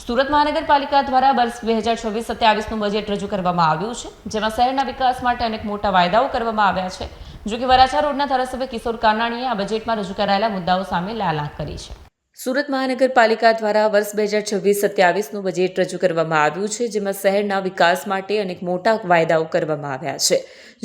સુરત મહાનગરપાલિકા દ્વારા વર્ષ 2026-27નું બજેટ રજૂ કરવામાં આવ્યું છે, જેમાં શહેરના વિકાસ માટે અનેક મોટા વાયદાઓ કરવામાં આવ્યા છે. જો કે વરાછા રોડના ધારાસભ્ય કિશોર કાનાણીએ આ બજેટમાં રજૂ કરાયેલા મુદ્દાઓ સામે લાલાંક કરી છે. સુરત મહાનગરપાલિકા દ્વારા વર્ષ 2026-27નું બજેટ રજૂ કરવામાં આવ્યું છે, જેમાં શહેરના વિકાસ માટે અનેક મોટા વાયદાઓ કરવામાં આવ્યા છે.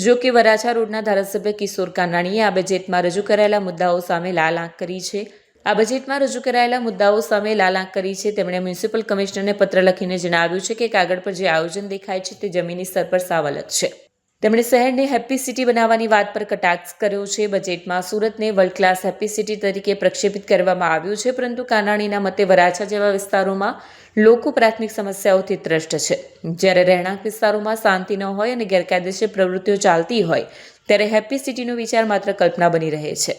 જો કે વરાછા રોડના ધારાસભ્ય કિશોર કાનાણીએ આ બજેટમાં રજૂ કરાયેલા મુદ્દાઓ સામે લાલાંક કરી છે. આ બજેટમાં રજૂ કરાયેલા મુદ્દાઓ સામે લાલાંક કરી છે. તેમણે મ્યુનિસિપલ કમિશનરને પત્ર લખીને જણાવ્યું છે કે કાગળ પર જે આયોજન દેખાય છે તે જમીની સ્તર પર સાવ અલગ છે. તેમણે શહેરને હેપી સિટી બનાવવાની વાત પર કટાક્ષ કર્યો છે. બજેટમાં સુરતને વર્લ્ડ ક્લાસ હેપી સિટી તરીકે પ્રક્ષેપિત કરવામાં આવ્યું છે, પરંતુ કાનાણીના મતે વરાછા જેવા વિસ્તારોમાં લોકો પ્રાથમિક સમસ્યાઓથી ત્રસ્ત છે. જ્યારે રહેણાંક વિસ્તારોમાં શાંતિ ન હોય અને ગેરકાયદેસર પ્રવૃત્તિઓ ચાલતી હોય ત્યારે હેપી સિટીનો વિચાર માત્ર કલ્પના બની રહે છે.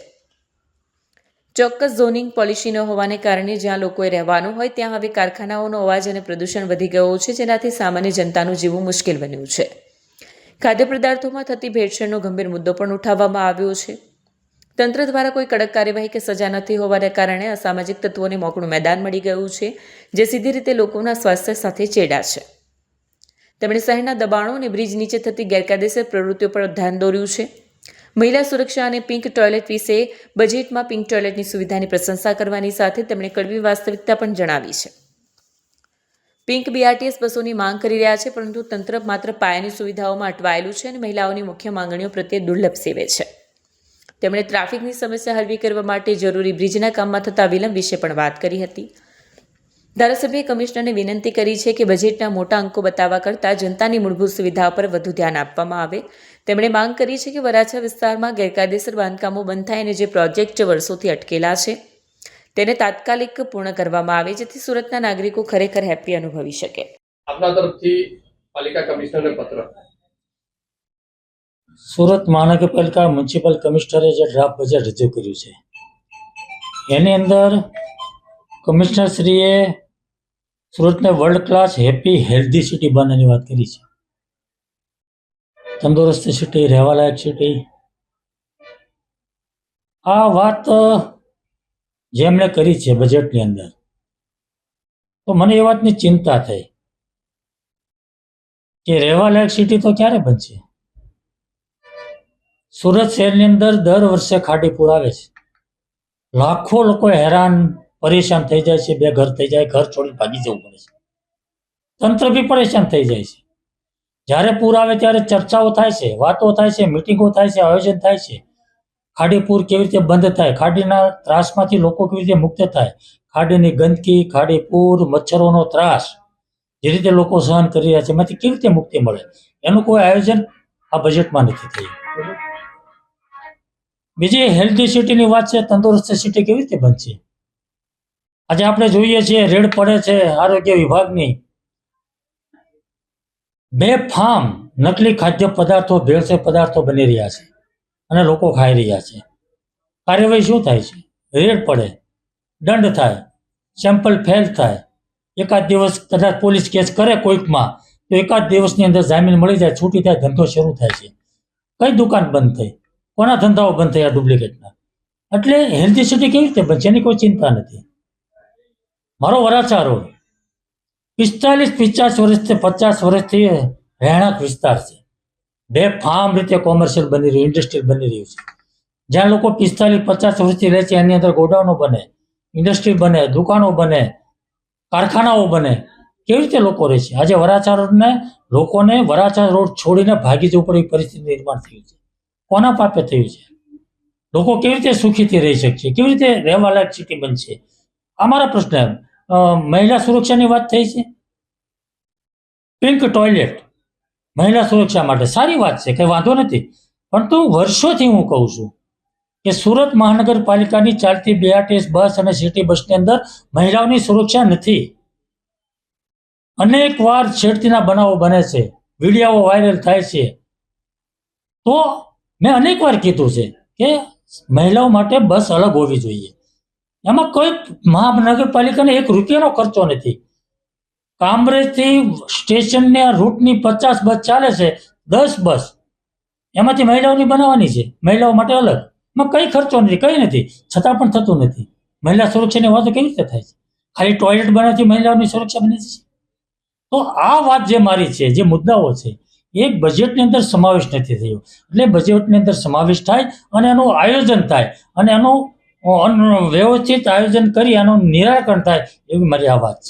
ચોક્કસ ઝોનિંગ પોલિસી ન હોવાને કારણે જ્યાં લોકોએ રહેવાનું હોય ત્યાં હવે કારખાનાઓનો અવાજ અને પ્રદૂષણ વધી ગયો છે, જેનાથી સામાન્ય જનતાનું જીવવું મુશ્કેલ બન્યું છે. ખાદ્ય પદાર્થોમાં થતી ભેળસેળનો ગંભીર મુદ્દો પણ ઉઠાવવામાં આવ્યો છે. તંત્ર દ્વારા કોઈ કડક કાર્યવાહી કે સજા નથી હોવાને કારણે અસામાજિક તત્વોને મોકળું મેદાન મળી ગયું છે, જે સીધી રીતે લોકોના સ્વાસ્થ્ય સાથે ચેડા છે. તેમણે શહેરના દબાણો અને બ્રિજ નીચે થતી ગેરકાયદેસર પ્રવૃત્તિઓ પર ધ્યાન દોર્યું છે. મહિલા સુરક્ષા અને પિંક ટોયલેટ વિશે બજેટમાં પિંક ટોયલેટની સુવિધાની પ્રશંસા કરવાની સાથે તેમણે કડવી વાસ્તવિકતા પણ જણાવી છે. પિંક બીઆરટીએસ બસોની માંગ કરી રહ્યા છે, પરંતુ તંત્ર માત્ર પાયાની સુવિધાઓમાં અટવાયેલું છે અને મહિલાઓની મુખ્ય માંગણીઓ પ્રત્યે દુર્લભ સેવે છે. તેમણે ટ્રાફિકની સમસ્યા હળવી કરવા માટે જરૂરી બ્રિજના કામમાં થતા વિલંબ વિશે પણ વાત કરી હતી. ધારાસભ્યએ કમિશનરને વિનંતી કરી છે કે બજેટના મોટા અંકો બતાવવા કરતાં જનતાની મૂળભૂત સુવિધાઓ પર વધુ ધ્યાન આપવામાં આવે. તેમણે માંગ કરી છે કે વરાછા વિસ્તારમાં ગેરકાયદેસર બાંધકામો બંધ થાય અને જે પ્રોજેક્ટ વર્ષોથી અટકેલા છે તેને તાત્કાલિક પૂર્ણ કરવામાં આવે, જેથી સુરતના નાગરિકો ખરેખર હેપી અનુભવી શકે. આપના તરફથી પાલિકા કમિશનરને પત્ર. સુરત મહાનગરપાલિકા મ્યુનિસિપલ કમિશનરે જે ડ્રાફ્ટ બજેટ રજૂ કર્યું છે એની અંદર કમિશનરશ્રીએ સુરતને world class happy healthy city બનાવવાની વાત કરી છે. તંદુરસ્ત સિટી, રહેવાલાયક સિટી. આ વાત જેમણે કરી છે બજેટની અંદર, તો મને એ વાતની ચિંતા થઈ કે રહેવાલાયક સિટી તો ક્યારે બનશે. સુરત શહેરની અંદર દર વર્ષે ખાડીપુર આવે છે. લાખો લોકો હેરાન પરેશાન થઈ જાય છે, બેઘર થઈ જાય, ઘર છોડી ભાગી જવું પડે છે. તંત્ર બી પરેશાન થઈ જાય છે. જ્યારે પૂર આવે ત્યારે ચર્ચાઓ થાય છે, વાતો થાય છે, મિટિંગો થાય છે, આયોજન થાય છે. ખાડીપુર કેવી રીતે બંધ થાય, ખાડીના ત્રાસમાંથી લોકો કેવી રીતે મુક્ત થાય, ખાડીની ગંદકી, ખાડીપુર, મચ્છરોનો ત્રાસ જે રીતે લોકો સહન કરી રહ્યા છે એમાંથી કેવી રીતે મુક્તિ મળે, એનું કોઈ આયોજન આ બજેટમાં નથી થયું. બીજી હેલ્ધી સિટીની વાત છે, તંદુરસ્ત સિટી કેવી રીતે બનશે. આજે આપણે જોઈએ છીએ રેડ પડે છે આરોગ્ય વિભાગની. બેફામ નકલી ખાદ્ય પદાર્થો, ભેળસેળ પદાર્થો બની રહ્યા છે અને લોકો ખાઈ રહ્યા છે. કાર્યવાહી શું થાય છે? રેડ પડે, દંડ થાય, સેમ્પલ ફેલ થાય, એકાદ દિવસ કદાચ પોલીસ કેસ કરે કોઈકમાં તો એકાદ દિવસની અંદર જામીન મળી જાય, છૂટી થાય, ધંધો શરૂ થાય છે. કઈ દુકાન બંધ થઈ, કોના ધંધાઓ બંધ થયા ડુપ્લિકેટના. એટલે હેલ્ધી સિટી કેવી રીતે બનશે એની કોઈ ચિંતા નથી. મારો વરાછા રોડ 45-50 વર્ષથી 50 વર્ષથી રહેણાંક વિસ્તાર છે. બેફામ રીતે કોમર્શિયલ બની રહ્યું, ઇન્ડસ્ટ્રીયલ બની રહ્યું છે. જ્યાં લોકો 45-50 વર્ષથી રહે છે એની અંદર ગોડાઉનો બને, ઇન્ડસ્ટ્રી બને, દુકાનો બને, કારખાનાઓ બને. કેવી રીતે લોકો રહે છે? આજે વરાછા રોડને લોકોને વરાછા રોડ છોડીને ભાગી જવું પડે એવી પરિસ્થિતિ નિર્માણ થયું છે. કોના પાપે થયું છે? લોકો કેવી રીતે સુખીથી રહી શકશે? કેવી રીતે રહેવાલાયક સિટી બનશે? અમારા પ્રશ્ન. મહિલા સુરક્ષાની વાત થઈ છે. પિંક ટોયલેટ મહિલા સુરક્ષા માટે સારી વાત છે, કંઈ વાંધો નથી. પરંતુ વર્ષોથી હું કહું છું કે સુરત મહાનગરપાલિકાની ચાલતી બીઆરટીએસ બસ અને સિટી બસની અંદર મહિલાઓની સુરક્ષા નથી. અનેક વાર છેડતીના બનાવો બને છે, વિડીયો વાયરલ થાય છે. તો મેં અનેક વાર કીધું છે કે મહિલાઓ માટે બસ અલગ હોવી જોઈએ. એમાં કોઈ મહાનગરપાલિકાને ₹1નો ખર્ચો નથી. કામરેજથી સ્ટેશનના રૂટની 50 બસ ચાલે છે, 10 બસ એમાંથી મહિલાઓની બનાવવાની છે, મહિલાઓ માટે અલગ. એમાં કંઈ ખર્ચો નથી, કંઈ નથી, છતાં પણ થતું નથી. મહિલા સુરક્ષાની વાતો કેવી રીતે થાય છે? ખાલી ટોયલેટ બનાવથી મહિલાઓની સુરક્ષા બની જશે? તો આ વાત જે મારી છે, જે મુદ્દાઓ છે, એ બજેટની અંદર સમાવેશ નથી થયો. એટલે બજેટની અંદર સમાવેશ થાય અને એનું આયોજન થાય અને એનું વ્યવસ્થિત આયોજન કરી એનું નિરાકરણ થાય એવી મારી આ વાત છે.